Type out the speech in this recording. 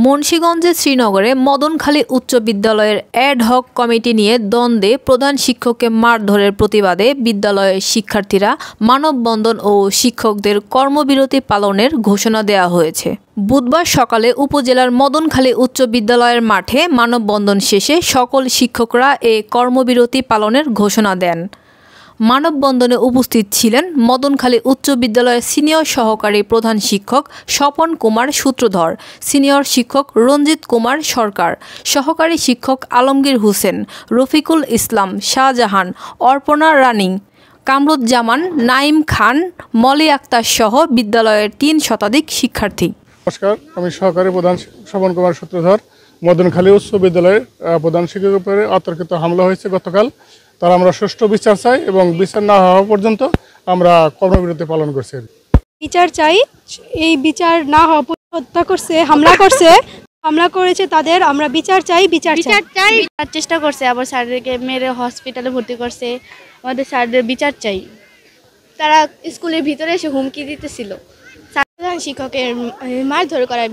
মুন্সিগঞ্জের শ্রীনগরে মদনখালী উচ্চ বিদ্যালয়ের অ্যাডহক কমিটি নিয়ে দ্বন্দ্বে প্রধান শিক্ষককে মারধরের প্রতিবাদে বিদ্যালয়ের শিক্ষার্থীরা মানববন্ধন ও শিক্ষকদের কর্মবিরতি পালনের ঘোষণা দেওয়া হয়েছে। বুধবার সকালে উপজেলার মদনখালী উচ্চ বিদ্যালয়ের মাঠে মানববন্ধন শেষে সকল শিক্ষকরা এ কর্মবিরতি পালনের ঘোষণা দেন। মানববন্ধনে উপস্থিত ছিলেন মদনখালী উচ্চ বিদ্যালয়ের সিনিয়র সহকারী প্রধান শিক্ষক স্বপন কুমার সূত্রধর, সিনিয়র শিক্ষক রঞ্জিত কুমার সরকার, সহকারী শিক্ষক আলমগীর হোসেন, রফিকুল ইসলাম, শাহজাহান, অর্পণা রানী, কামরুজ্জামান, নাইম খান, মলি আক্তার সহ বিদ্যালয়ের ৩ শতাধিক শিক্ষার্থী। নমস্কার, আমি সহকারী প্রধান স্বপন কুমার সূত্রধর। মদনখালী উচ্চ বিদ্যালয়ের প্রধান শিক্ষকের উপরে অতর্কিত হামলা হয়েছে গতকাল। তারা আমরা সুষ্ঠু বিচার চাই এবং বিচার না হওয়া পর্যন্ত আমরা কর্মবিরতি পালন করছি। বিচার চাই, এই বিচার না হওয়া হত্যা করছে, হামলা করেছে তাদের আমরা বিচার চাই। চেষ্টা করছে, আবার স্যারদেরকে মেরে হসপিটালে ভর্তি করছে। আমাদের স্যারদের বিচার চাই। তারা স্কুলের ভিতরে এসে হুমকি দিতেছিল। প্রধান শিক্ষকের মারধর করার